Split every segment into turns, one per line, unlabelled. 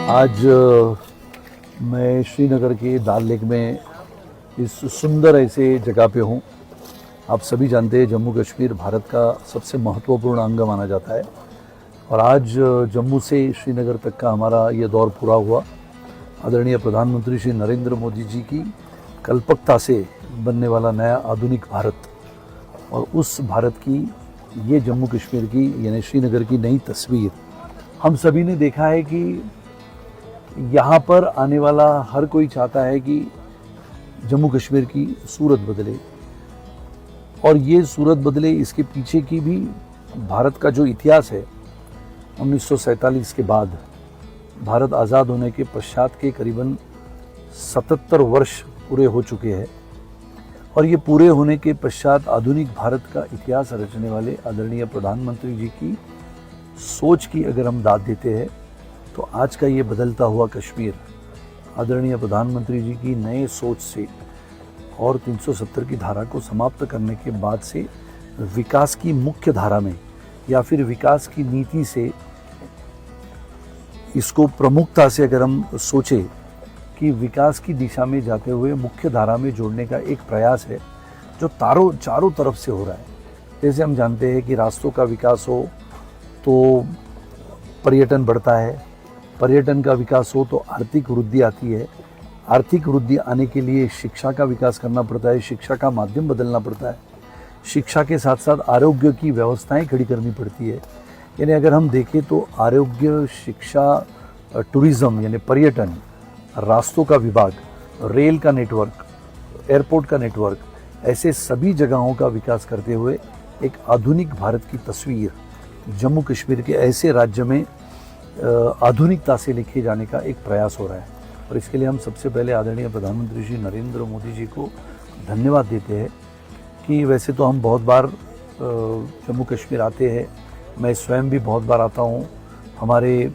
आज मैं श्रीनगर के दाल लेक में इस सुंदर ऐसे जगह पे हूँ। आप सभी जानते हैं जम्मू कश्मीर भारत का सबसे महत्वपूर्ण अंग माना जाता है और आज जम्मू से श्रीनगर तक का हमारा ये दौर पूरा हुआ। आदरणीय प्रधानमंत्री श्री नरेंद्र मोदी जी की कल्पकता से बनने वाला नया आधुनिक भारत और उस भारत की ये जम्मू कश्मीर की यानी श्रीनगर की नई तस्वीर हम सभी ने देखा है कि यहाँ पर आने वाला हर कोई चाहता है कि जम्मू कश्मीर की सूरत बदले और ये सूरत बदले। इसके पीछे की भी भारत का जो इतिहास है 1947 के बाद भारत आज़ाद होने के पश्चात के करीबन 77 वर्ष पूरे हो चुके हैं और ये पूरे होने के पश्चात आधुनिक भारत का इतिहास रचने वाले आदरणीय प्रधानमंत्री जी की सोच की अगर हम दाद देते हैं तो आज का ये बदलता हुआ कश्मीर आदरणीय प्रधानमंत्री जी की नए सोच से और 370 की धारा को समाप्त करने के बाद से विकास की मुख्य धारा में या फिर विकास की नीति से इसको प्रमुखता से अगर हम सोचें कि विकास की दिशा में जाते हुए मुख्य धारा में जोड़ने का एक प्रयास है जो चारों तरफ से हो रहा है। जैसे हम जानते हैं कि रास्तों का विकास हो तो पर्यटन बढ़ता है, पर्यटन का विकास हो तो आर्थिक वृद्धि आती है, आर्थिक वृद्धि आने के लिए शिक्षा का विकास करना पड़ता है, शिक्षा का माध्यम बदलना पड़ता है, शिक्षा के साथ साथ आरोग्य की व्यवस्थाएं खड़ी करनी पड़ती है। यानी अगर हम देखें तो आरोग्य, शिक्षा, टूरिज़्म यानी पर्यटन, रास्तों का विभाग, रेल का नेटवर्क, एयरपोर्ट का नेटवर्क, ऐसे सभी जगहों का विकास करते हुए एक आधुनिक भारत की तस्वीर जम्मू कश्मीर के ऐसे राज्य में आधुनिकता से लिखे जाने का एक प्रयास हो रहा है और इसके लिए हम सबसे पहले आदरणीय प्रधानमंत्री श्री नरेंद्र मोदी जी को धन्यवाद देते हैं कि वैसे तो हम बहुत बार जम्मू कश्मीर आते हैं, मैं स्वयं भी बहुत बार आता हूँ। हमारे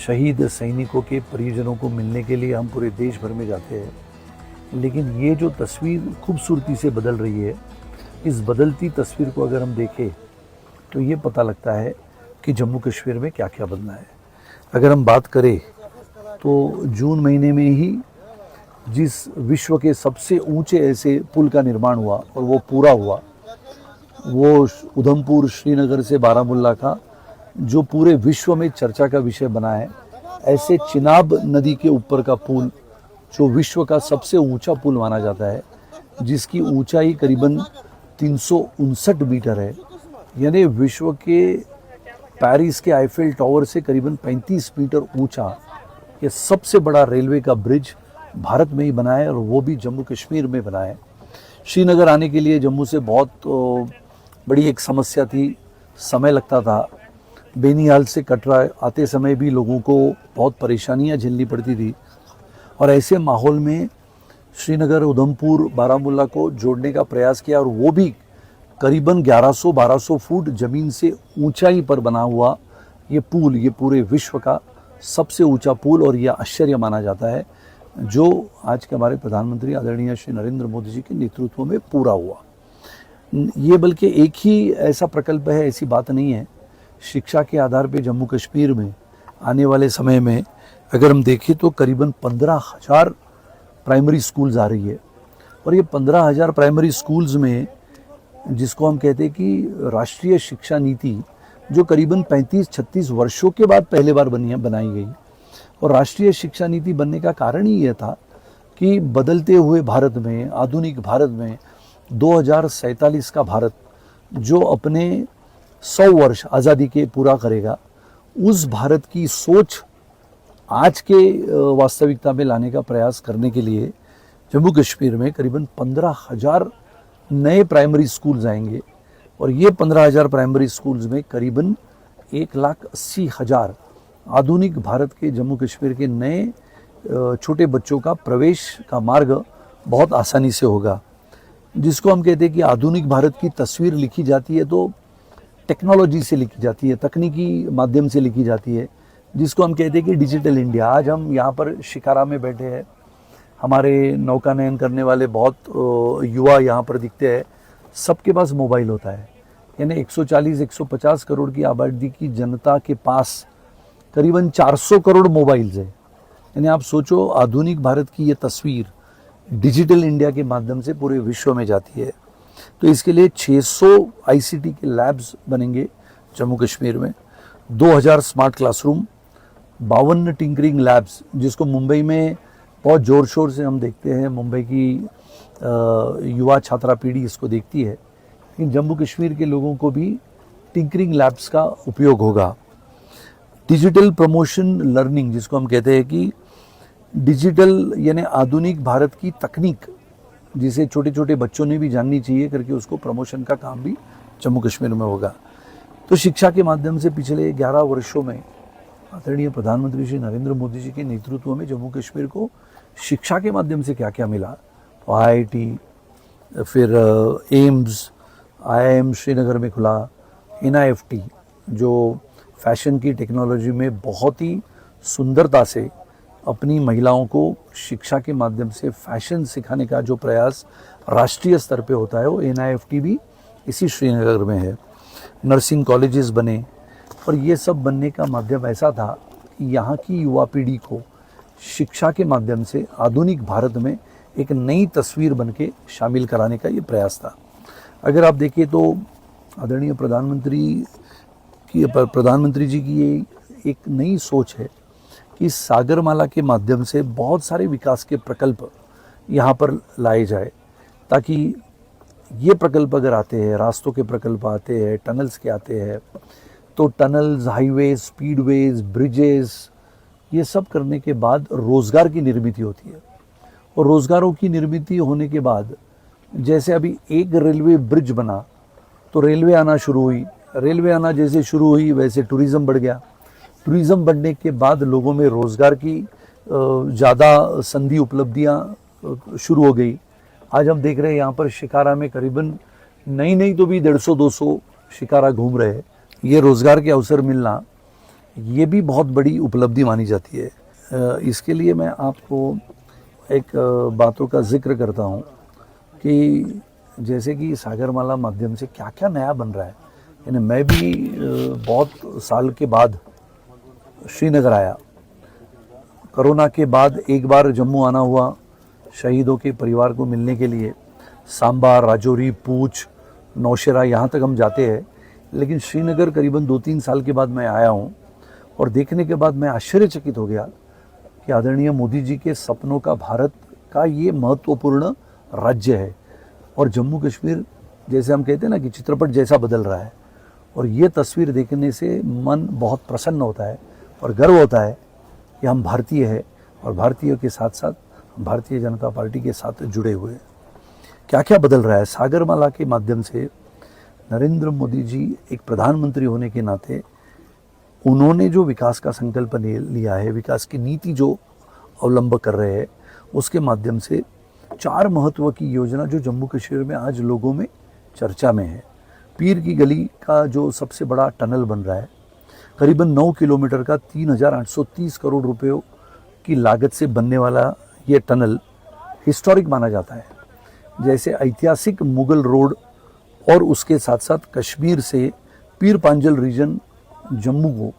शहीद सैनिकों के परिजनों को मिलने के लिए हम पूरे देश भर में जाते हैं, लेकिन ये जो तस्वीर खूबसूरती से बदल रही है, इस बदलती तस्वीर को अगर हम देखें तो ये पता लगता है कि जम्मू कश्मीर में क्या क्या बदला है। अगर हम बात करें तो जून महीने में ही जिस विश्व के सबसे ऊंचे ऐसे पुल का निर्माण हुआ और वो पूरा हुआ, वो उधमपुर श्रीनगर से बारामुल्ला का जो पूरे विश्व में चर्चा का विषय बना है। ऐसे चिनाब नदी के ऊपर का पुल जो विश्व का सबसे ऊंचा पुल माना जाता है, जिसकी ऊंचाई करीबन 359 मीटर है, यानी विश्व के पेरिस के आईफेल टावर से करीबन 35 मीटर ऊंचा ये सबसे बड़ा रेलवे का ब्रिज भारत में ही बना है और वो भी जम्मू कश्मीर में बना है। श्रीनगर आने के लिए जम्मू से बहुत बड़ी एक समस्या थी, समय लगता था। बेनिहाल से कटरा आते समय भी लोगों को बहुत परेशानियां झेलनी पड़ती थी और ऐसे माहौल में श्रीनगर, उधमपुर, बारामुल्ला को जोड़ने का प्रयास किया और वो भी करीबन 1100-1200 फुट ज़मीन से ऊंचाई पर बना हुआ ये पुल, ये पूरे विश्व का सबसे ऊंचा पुल और यह आश्चर्य माना जाता है जो आज के हमारे प्रधानमंत्री आदरणीय श्री नरेंद्र मोदी जी के नेतृत्व में पूरा हुआ। ये बल्कि एक ही ऐसा प्रकल्प है, ऐसी बात नहीं है। शिक्षा के आधार पे जम्मू कश्मीर में आने वाले समय में अगर हम देखें तो करीबन 15,000 प्राइमरी स्कूल्स आ रही है और ये 15,000 प्राइमरी स्कूल्स में जिसको हम कहते हैं कि राष्ट्रीय शिक्षा नीति जो करीबन 35-36 वर्षों के बाद पहले बार बनाई गई और राष्ट्रीय शिक्षा नीति बनने का कारण ही यह था कि बदलते हुए भारत में, आधुनिक भारत में 2047 का भारत जो अपने 100 वर्ष आज़ादी के पूरा करेगा, उस भारत की सोच आज के वास्तविकता में लाने का प्रयास करने के लिए जम्मू कश्मीर में करीबन 15,000 नए प्राइमरी स्कूल्स आएंगे और ये 15,000 प्राइमरी स्कूल्स में करीबन 1,80,000 आधुनिक भारत के जम्मू कश्मीर के नए छोटे बच्चों का प्रवेश का मार्ग बहुत आसानी से होगा। जिसको हम कहते हैं कि आधुनिक भारत की तस्वीर लिखी जाती है तो टेक्नोलॉजी से लिखी जाती है, तकनीकी माध्यम से लिखी जाती है, जिसको हम कहते हैं कि डिजिटल इंडिया। आज हम यहाँ पर शिकारा में बैठे हैं, हमारे नौकानयन करने वाले बहुत युवा यहाँ पर दिखते हैं, सबके पास मोबाइल होता है। यानी 140-150 करोड़ की आबादी की जनता के पास करीबन 400 करोड़ मोबाइल्स है। यानी आप सोचो आधुनिक भारत की ये तस्वीर डिजिटल इंडिया के माध्यम से पूरे विश्व में जाती है। तो इसके लिए 600 आईसीटी के लैब्स बनेंगे जम्मू कश्मीर में, 2000 स्मार्ट क्लासरूम, 52 टिंकरिंग लैब्स, जिसको मुंबई में बहुत ज़ोर शोर से हम देखते हैं, मुंबई की युवा छात्रा पीढ़ी इसको देखती है, लेकिन जम्मू कश्मीर के लोगों को भी टिंकरिंग लैब्स का उपयोग होगा। डिजिटल प्रमोशन लर्निंग, जिसको हम कहते हैं कि डिजिटल यानी आधुनिक भारत की तकनीक जिसे छोटे छोटे बच्चों ने भी जाननी चाहिए करके उसको प्रमोशन का काम भी जम्मू कश्मीर में होगा। तो शिक्षा के माध्यम से पिछले 11 वर्षों में आदरणीय प्रधानमंत्री श्री नरेंद्र मोदी जी के नेतृत्व में जम्मू कश्मीर को शिक्षा के माध्यम से क्या क्या मिला, तो IIT, फिर एम्स, IIM श्रीनगर में खुला, NIFT जो फैशन की टेक्नोलॉजी में बहुत ही सुंदरता से अपनी महिलाओं को शिक्षा के माध्यम से फैशन सिखाने का जो प्रयास राष्ट्रीय स्तर पे होता है, वो NIFT भी इसी श्रीनगर में है। नर्सिंग कॉलेजेस बने, और ये सब बनने का माध्यम ऐसा था कि यहाँ की युवा पीढ़ी को शिक्षा के माध्यम से आधुनिक भारत में एक नई तस्वीर बन के शामिल कराने का ये प्रयास था। अगर आप देखिए तो आदरणीय प्रधानमंत्री जी की ये एक नई सोच है कि सागरमाला के माध्यम से बहुत सारे विकास के प्रकल्प यहाँ पर लाए जाए, ताकि ये प्रकल्प अगर आते हैं, रास्तों के प्रकल्प आते हैं, टनल्स के आते हैं, तो टनल्स, हाईवेज, स्पीडवेज, ब्रिजेस, ये सब करने के बाद रोज़गार की निर्मित होती है। और रोज़गारों की निर्मित होने के बाद जैसे अभी एक रेलवे ब्रिज बना तो रेलवे आना शुरू हुई, रेलवे आना जैसे शुरू हुई वैसे टूरिज़्म बढ़ गया, टूरिज़्म बढ़ने के बाद लोगों में रोज़गार की ज़्यादा संधि उपलब्धियाँ शुरू हो गई। आज हम देख रहे हैं यहाँ पर शिकारा में करीबन नहीं तो भी 150-200 शिकारा घूम रहे हैं। ये रोज़गार के अवसर मिलना, ये भी बहुत बड़ी उपलब्धि मानी जाती है। इसके लिए मैं आपको एक बातों का जिक्र करता हूँ कि जैसे कि सागरमाला माध्यम से क्या क्या नया बन रहा है। यानी मैं भी बहुत साल के बाद श्रीनगर आया, कोरोना के बाद एक बार जम्मू आना हुआ शहीदों के परिवार को मिलने के लिए। सांबा, राजौरी, पूंछ, नौशेरा यहाँ तक हम जाते हैं, लेकिन श्रीनगर करीबन 2-3 साल के बाद मैं आया हूँ और देखने के बाद मैं आश्चर्यचकित हो गया कि आदरणीय मोदी जी के सपनों का भारत का ये महत्वपूर्ण राज्य है। और जम्मू कश्मीर जैसे हम कहते हैं ना कि चित्रपट जैसा बदल रहा है, और ये तस्वीर देखने से मन बहुत प्रसन्न होता है और गर्व होता है कि हम भारतीय हैं और भारतीयों के साथ साथ भारतीय जनता पार्टी के साथ जुड़े हुए हैं। क्या क्या बदल रहा है सागरमाला के माध्यम से। नरेंद्र मोदी जी एक प्रधानमंत्री होने के नाते उन्होंने जो विकास का संकल्प लिया है, विकास की नीति जो अवलंब कर रहे हैं, उसके माध्यम से 4 महत्व की योजना जो जम्मू कश्मीर में आज लोगों में चर्चा में है। पीर की गली का जो सबसे बड़ा टनल बन रहा है, करीबन 9 किलोमीटर का 3830 करोड़ रुपयों की लागत से बनने वाला ये टनल हिस्टोरिक माना जाता है। जैसे ऐतिहासिक मुगल रोड और उसके साथ साथ कश्मीर से पीर पांजल रीजन जम्मू को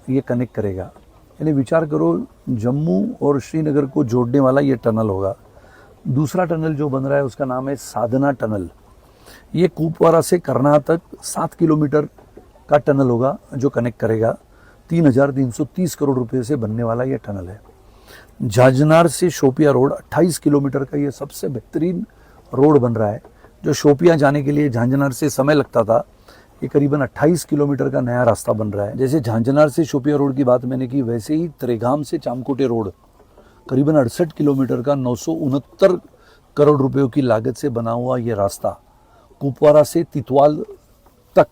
ये कनेक्ट करेगा। यानी विचार करो, जम्मू और श्रीनगर को जोड़ने वाला ये टनल होगा। दूसरा टनल जो बन रहा है उसका नाम है साधना टनल। ये कुपवारा से करनाल तक 7 किलोमीटर का टनल होगा जो कनेक्ट करेगा। 3330 करोड़ रुपए से बनने वाला ये टनल है। झांझनार से शोपिया रोड 28 किलोमीटर का ये सबसे बेहतरीन रोड बन रहा है। जो शोपिया जाने के लिए झांझनार से समय लगता था, ये करीबन 28 किलोमीटर का नया रास्ता बन रहा है। जैसे झांझनार से शोपिया रोड की बात मैंने की, वैसे ही त्रेगाम से चामकोटे रोड करीबन 68 किलोमीटर का 969 करोड़ रुपयों की लागत से बना हुआ ये रास्ता कुपवारा से तितवाल तक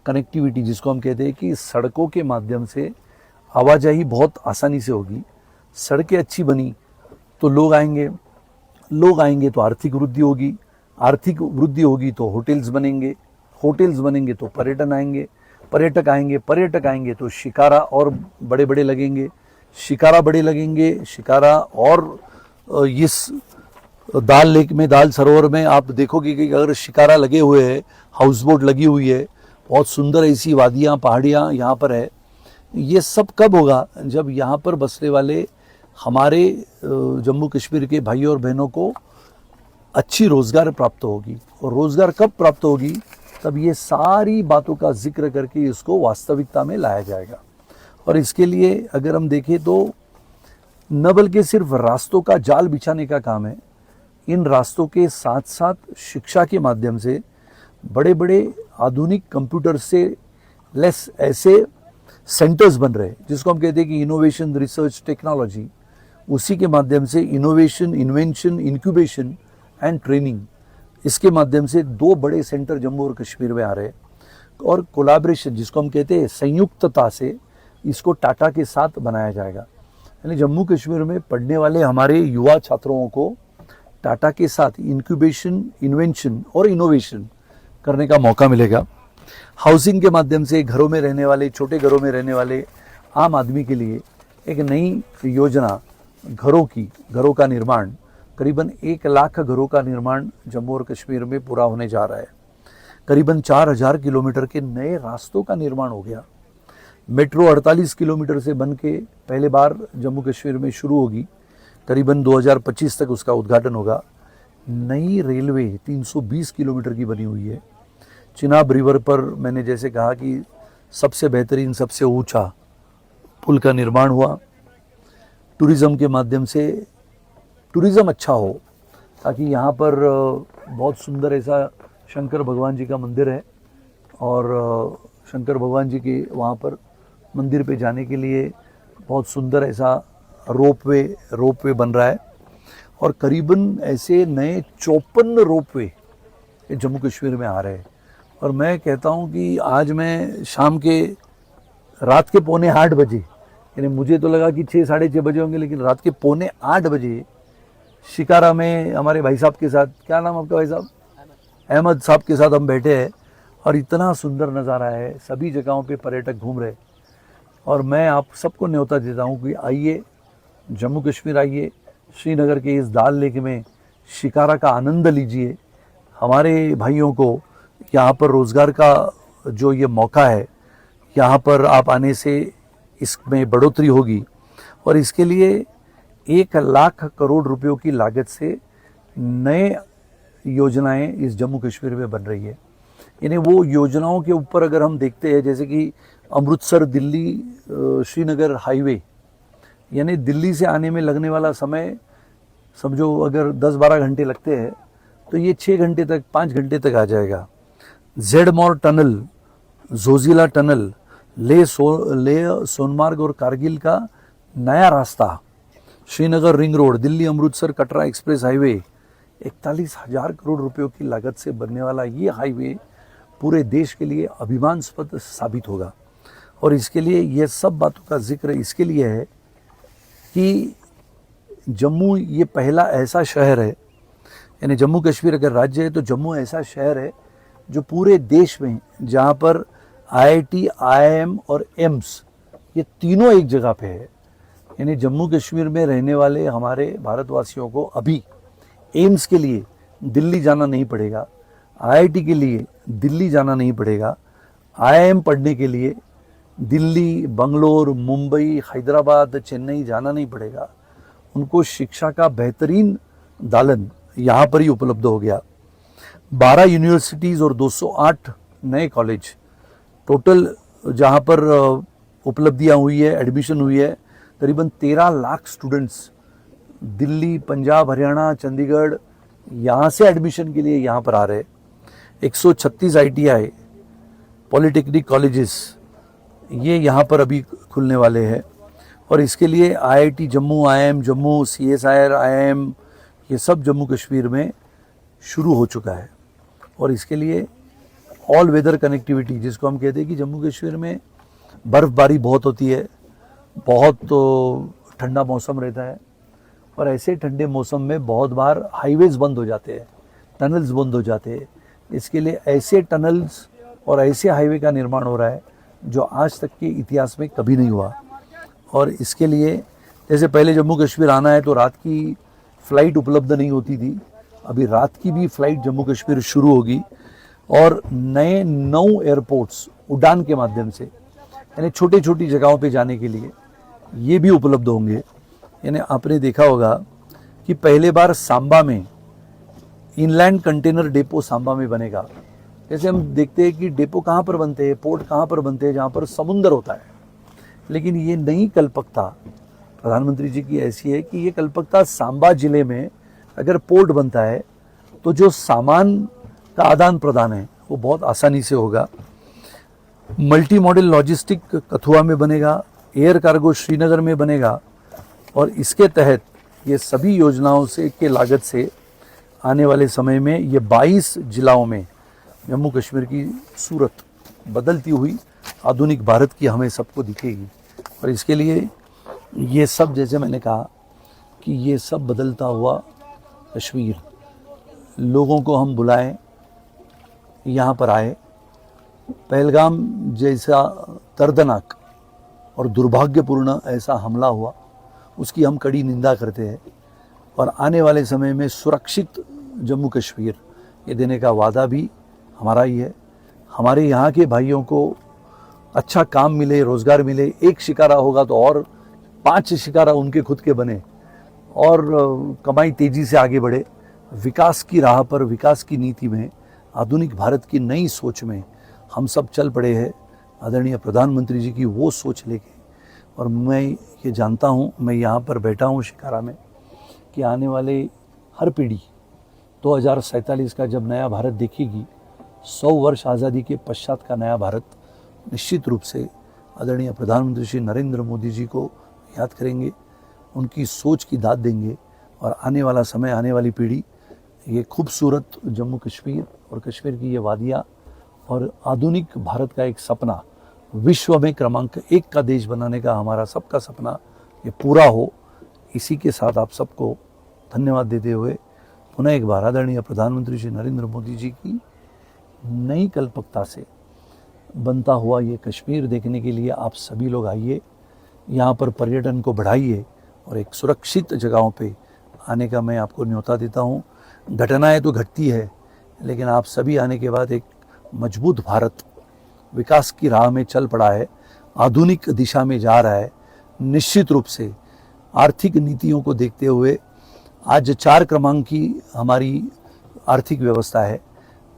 कनेक्टिविटी, जिसको हम कहते हैं कि सड़कों के माध्यम से आवाजाही बहुत आसानी से होगी। सड़कें अच्छी बनी तो लोग आएंगे तो आर्थिक वृद्धि होगी, आर्थिक वृद्धि होगी तो होटल्स बनेंगे तो पर्यटक आएंगे तो शिकारा और बड़े लगेंगे, शिकारा और इस दाल लेक में, दाल सरोवर में आप देखोगे कि अगर शिकारा लगे हुए हैं, हाउस बोट लगी हुई है, बहुत सुंदर ऐसी वादियाँ, पहाड़ियाँ यहाँ पर है। ये सब कब होगा? जब यहाँ पर बसने वाले हमारे जम्मू कश्मीर के भाइयों और बहनों को अच्छी रोज़गार प्राप्त होगी। और रोज़गार कब प्राप्त होगी? तब ये सारी बातों का जिक्र करके इसको वास्तविकता में लाया जाएगा। और इसके लिए अगर हम देखें तो न बल्कि सिर्फ रास्तों का जाल बिछाने का काम है, इन रास्तों के साथ साथ शिक्षा के माध्यम से बड़े बड़े आधुनिक कंप्यूटर से लेस ऐसे सेंटर्स बन रहे हैं जिसको हम कहते हैं कि इनोवेशन, रिसर्च, टेक्नोलॉजी। उसी के माध्यम से innovation, invention, incubation and training, इसके माध्यम से 2 बड़े सेंटर जम्मू और कश्मीर में आ रहे हैं। और कोलैबोरेशन जिसको हम कहते हैं संयुक्तता से इसको टाटा के साथ बनाया जाएगा। यानी जम्मू कश्मीर में पढ़ने वाले हमारे युवा छात्रों को टाटा के साथ इंक्यूबेशन, इन्वेंशन और इनोवेशन करने का मौका मिलेगा। हाउसिंग के माध्यम से घरों में रहने वाले, छोटे घरों में रहने वाले आम आदमी के लिए एक नई योजना घरों का निर्माण, करीबन 1 लाख घरों का निर्माण जम्मू और कश्मीर में पूरा होने जा रहा है। करीबन 4000 किलोमीटर के नए रास्तों का निर्माण हो गया। मेट्रो 48 किलोमीटर से बन के पहले बार जम्मू कश्मीर में शुरू होगी। करीबन 2025 तक उसका उद्घाटन होगा। नई रेलवे 320 किलोमीटर की बनी हुई है। चिनाब रिवर पर मैंने जैसे कहा कि सबसे बेहतरीन, सबसे ऊंचा पुल का निर्माण हुआ। टूरिज़्म के माध्यम से टूरिज़्म अच्छा हो, ताकि यहाँ पर बहुत सुंदर ऐसा शंकर भगवान जी का मंदिर है और शंकर भगवान जी के वहाँ पर मंदिर पे जाने के लिए बहुत सुंदर ऐसा रोपवे बन रहा है। और करीबन ऐसे नए 54 रोपवे जम्मू कश्मीर में आ रहे हैं। और मैं कहता हूँ कि आज मैं रात के 7:45 बजे, यानी मुझे तो लगा कि 6 साढ़े 6 बजे होंगे, लेकिन रात के 7:45 बजे शिकारा में हमारे भाई साहब के साथ, क्या नाम आपका भाई साहब? अहमद साहब के साथ हम बैठे हैं और इतना सुंदर नज़ारा है। सभी जगहों पे पर्यटक घूम रहे। और मैं आप सबको न्योता देता हूँ कि आइए, जम्मू कश्मीर आइए, श्रीनगर के इस दाल लेक में शिकारा का आनंद लीजिए। हमारे भाइयों को यहाँ पर रोज़गार का जो ये मौका है, यहाँ पर आप आने से इसमें बढ़ोतरी होगी। और इसके लिए 1 लाख करोड़ रुपयों की लागत से नए योजनाएं इस जम्मू कश्मीर में बन रही है। यानी वो योजनाओं के ऊपर अगर हम देखते हैं, जैसे कि अमृतसर दिल्ली श्रीनगर हाईवे, यानी दिल्ली से आने में लगने वाला समय समझो अगर 10-12 घंटे लगते हैं तो ये 6 घंटे तक, 5 घंटे तक आ जाएगा। जेडमोर टनल, जोजिला टनल, लेह सोनमार्ग और कारगिल का नया रास्ता, Srinagar ring road, Delhi Amritsar Katra express highway, 41,000 crore रुपयों की लागत से बनने वाला ये हाईवे पूरे देश के लिए अभिमानास्पद साबित होगा। और इसके लिए ये सब बातों का जिक्र इसके लिए है कि जम्मू ये पहला ऐसा शहर है, यानी जम्मू कश्मीर अगर राज्य है तो जम्मू ऐसा शहर है जो पूरे देश में, जहाँ पर IIT, IIM और एम्स ये तीनों एक जगह पे है। यानी जम्मू कश्मीर में रहने वाले हमारे भारतवासियों को अभी एम्स के लिए दिल्ली जाना नहीं पड़ेगा, IIT के लिए दिल्ली जाना नहीं पड़ेगा, IIM पढ़ने के लिए दिल्ली, बंगलोर, मुंबई, हैदराबाद, चेन्नई जाना नहीं पड़ेगा। उनको शिक्षा का बेहतरीन दालन यहाँ पर ही उपलब्ध हो गया। 12 यूनिवर्सिटीज़ और 208 नए कॉलेज टोटल जहाँ पर उपलब्धियाँ हुई है, एडमिशन हुई है। करीबन 13 लाख स्टूडेंट्स दिल्ली, पंजाब, हरियाणा, चंडीगढ़ यहाँ से एडमिशन के लिए यहाँ पर आ रहे। 136 ITI पॉलिटेक्निक कॉलेजेस ये यहाँ पर अभी खुलने वाले हैं। और इसके लिए IIT Jammu, IIM Jammu, CSIR, IIM ये सब जम्मू कश्मीर में शुरू हो चुका है। और इसके लिए ऑल वेदर कनेक्टिविटी, जिसको हम कहते हैं कि जम्मू कश्मीर में बर्फ़बारी बहुत होती है, बहुत तो ठंडा मौसम रहता है, और ऐसे ठंडे मौसम में बहुत बार हाईवेज़ बंद हो जाते हैं, टनल्स बंद हो जाते हैं। इसके लिए ऐसे टनल्स और ऐसे हाईवे का निर्माण हो रहा है जो आज तक के इतिहास में कभी नहीं हुआ। और इसके लिए जैसे पहले जम्मू कश्मीर आना है तो रात की फ़्लाइट उपलब्ध नहीं होती थी, अभी रात की भी फ़्लाइट जम्मू कश्मीर शुरू होगी। और नए 9 एयरपोर्ट्स उड़ान के माध्यम से यानी छोटी छोटी जगहों पे जाने के लिए ये भी उपलब्ध होंगे। यानी आपने देखा होगा कि पहले बार सांबा में इनलैंड कंटेनर डेपो सांबा में बनेगा। जैसे हम देखते हैं कि डेपो कहाँ पर बनते हैं, पोर्ट कहाँ पर बनते हैं, जहाँ पर समुंदर होता है, लेकिन ये नई कल्पकता प्रधानमंत्री जी की ऐसी है कि ये कल्पकता सांबा जिले में अगर पोर्ट बनता है तो जो सामान का आदान प्रदान है वो बहुत आसानी से होगा। मल्टी मॉडल लॉजिस्टिक कथुआ में बनेगा, एयर कार्गो श्रीनगर में बनेगा, और इसके तहत ये सभी योजनाओं से के लागत से आने वाले समय में ये 22 जिलाओं में जम्मू कश्मीर की सूरत बदलती हुई आधुनिक भारत की हमें सबको दिखेगी। और इसके लिए ये सब, जैसे मैंने कहा कि ये सब बदलता हुआ कश्मीर, लोगों को हम बुलाएं, यहाँ पर आए। पहलगाम जैसा दर्दनाक और दुर्भाग्यपूर्ण ऐसा हमला हुआ, उसकी हम कड़ी निंदा करते हैं, और आने वाले समय में सुरक्षित जम्मू कश्मीर ये देने का वादा भी हमारा ही है। हमारे यहाँ के भाइयों को अच्छा काम मिले, रोज़गार मिले, एक शिकारा होगा तो और 5 शिकारा उनके खुद के बने, और कमाई तेज़ी से आगे बढ़े। विकास की राह पर, विकास की नीति में, आधुनिक भारत की नई सोच में हम सब चल पड़े हैं आदरणीय प्रधानमंत्री जी की वो सोच लेके। और मैं ये जानता हूँ, मैं यहाँ पर बैठा हूँ शिकारा में, कि आने वाले हर पीढ़ी 2047 का जब नया भारत देखेगी, 100 वर्ष आज़ादी के पश्चात का नया भारत, निश्चित रूप से आदरणीय प्रधानमंत्री श्री नरेंद्र मोदी जी को याद करेंगे, उनकी सोच की दाद देंगे, और आने वाला समय, आने वाली पीढ़ी ये खूबसूरत जम्मू कश्मीर और कश्मीर की ये वादियाँ और आधुनिक भारत का एक सपना, विश्व में क्रमांक 1 का देश बनाने का हमारा सबका सपना ये पूरा हो। इसी के साथ आप सबको धन्यवाद देते हुए पुनः एक बार आदरणीय प्रधानमंत्री श्री नरेंद्र मोदी जी की नई कल्पकता से बनता हुआ ये कश्मीर देखने के लिए आप सभी लोग आइए, यहाँ पर पर्यटन को बढ़ाइए, और एक सुरक्षित जगहों पे आने का मैं आपको न्योता देता हूँ। घटनाएं तो घटती है, लेकिन आप सभी आने के बाद एक मजबूत भारत विकास की राह में चल पड़ा है, आधुनिक दिशा में जा रहा है। निश्चित रूप से आर्थिक नीतियों को देखते हुए आज 4 क्रमांक की हमारी आर्थिक व्यवस्था है,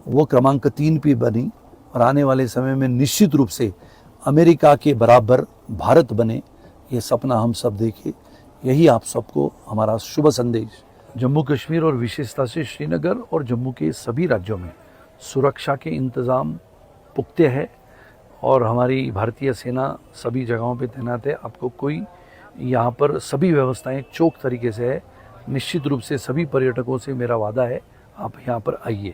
वो क्रमांक 3 पे बनी, और आने वाले समय में निश्चित रूप से अमेरिका के बराबर भारत बने, ये सपना हम सब देखें। यही आप सबको हमारा शुभ संदेश। जम्मू कश्मीर और विशेषता से श्रीनगर और जम्मू के सभी राज्यों में सुरक्षा के इंतज़ाम पुख्ते हैं, और हमारी भारतीय सेना सभी जगहों पे तैनात है। आपको कोई यहाँ पर सभी व्यवस्थाएं चोख तरीके से है। निश्चित रूप से सभी पर्यटकों से मेरा वादा है, आप यहाँ पर आइए।